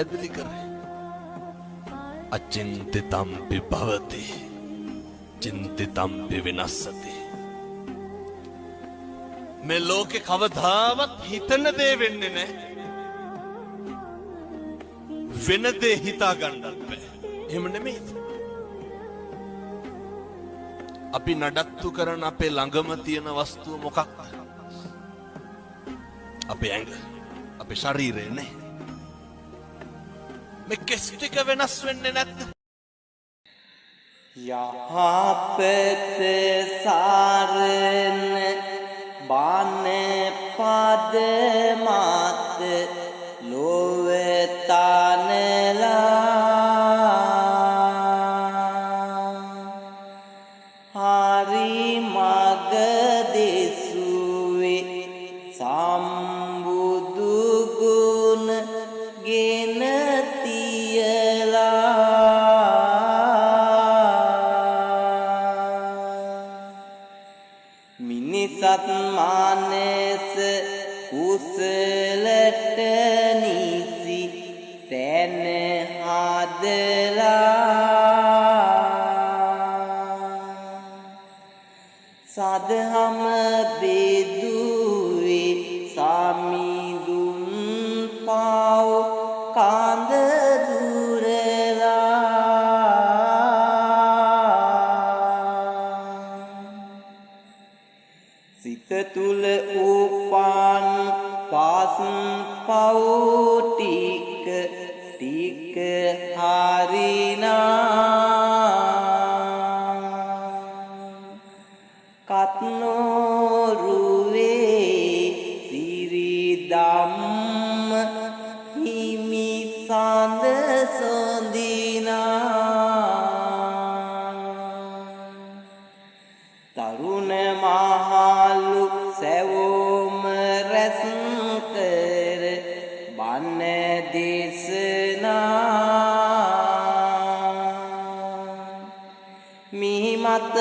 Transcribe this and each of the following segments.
පැහැදිලි කරේ. අචින්තිතම්පි භවති චින්තිතම්පි විනස්සති. මේ ලෝකේ කවදාවත් හිතන දේ වෙන්නේ නැහැ. වෙන දේ හිතා ගන්නත් බෑ. එහෙම නෙමෙයි. අපි නඩත්තු කරන අපේ ළඟම තියෙන වස්තුව මොකක්ද? අපේ ඇඟ, අපේ ශරීරය නේ. මේ කෙස් ටික වෙනස් වෙන්නේ නැද්ද? යහපත සාරන බාන පද මාත ලොව තනලා හරි මග දෙසුවේ සම්බුදු ගුණ ගෙන තියලා මිනිසත් මානස කුසලට නිසි තැන හදලා සදහම බෙදුවේ සමිඳුන් පාව කාඳ දුරලා සිත තුල උපන් පාස් පව් ටික ටික හරිනා කත්නෝරුවේ සිරි ධම්ම හිමි සඳ සොඳිනා තරුණ මහලු සැවොම රැස් කර බණ දේශනා මිහිමත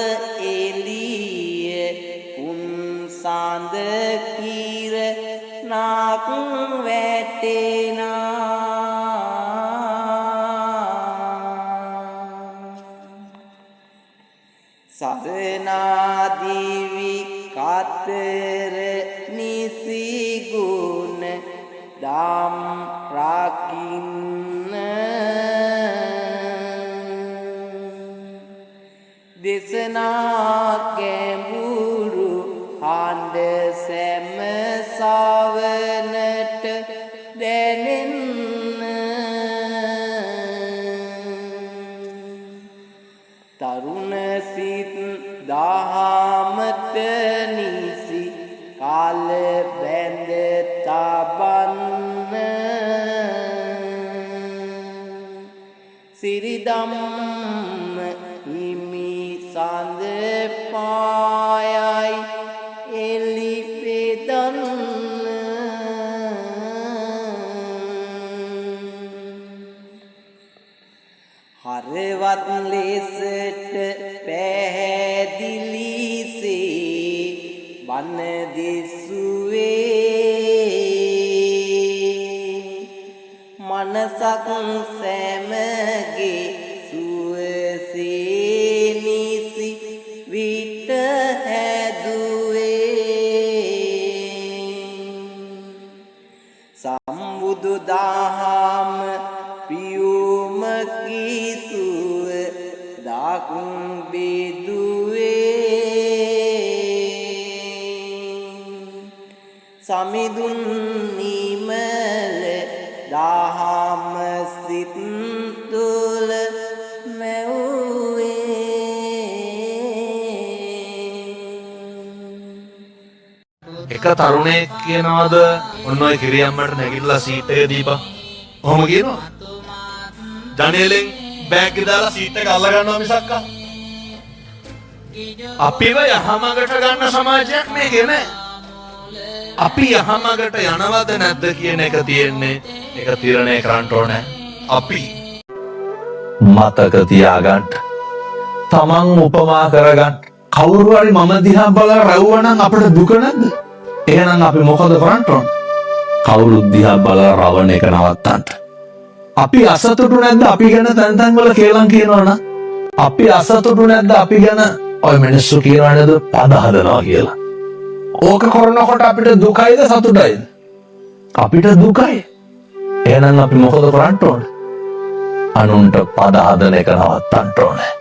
එළිය උන් සඳ කිර නාක් වැටෙනා සසනාදිවි කතර නිසි ගුණ දම් රකින්න දේශනා ගැඹුරු හඬ සැම සවනට දැනෙන්න තරුණ සිත් දහමට නිසි කාල බැඳ තබන්න සිරිදම් හිමි සඳ පායයි එලි පෙදන්න හරවත් ලෙසට පැහැදිලිසේ බණ දෙසුවේ මනසක් සැමගේ සුවසේ නිසි විට හැදුවේ සම්බුදු දහම පියුම කිසුව දක් බෙදුවේ සමිඳුන් නිමල දහම සිත් තුල මැව්වේ එක තරුණයෙක් කියනවාද ඔන්න ඔය කිරියම්මට නැගිටලා සීට් එක දීපන්. ඔහොම කියනවා. ජනේලෙන් බෑග් එක දාලා සීට් එක අල්ල ගන්නවා මිසක් අපිව යහමගට ගන්න සමාජයක් මේකේ නෑ. අපි යහමගට යනවද නැද්ද කියන එක තියෙන්නේ ඒක තීරණය කරන්න ඕනේ අපි. මතක තියාගන්න. තමන් උපමා කරගන්න. කවුරු හරි මම දිහා බලලා රැවුවනම් අපිට දුක නැද්ද? එහෙනම් අපි මොකද කරන්න ඕන? කවුරුත් දිහා බලලා රවණ එක නවත්තන්න. අපි අසතුටු නැද්ද අපි ගැන තැන් තැන් වල කේලම් කියනවනම්? අපි අසතුටු නැද්ද අපි ගැන ඔය මිනිස්සු කියනවා නේද පද හදනවා කියලා. ඕක කරනකොට අපිට දුකයිද සතුටයිද? අපිට දුකයි. එහෙනම් අපි මොකද කරන්න ඕනේ? අනුන්ට පද හදන එක නවත්තන්න ඕනේ.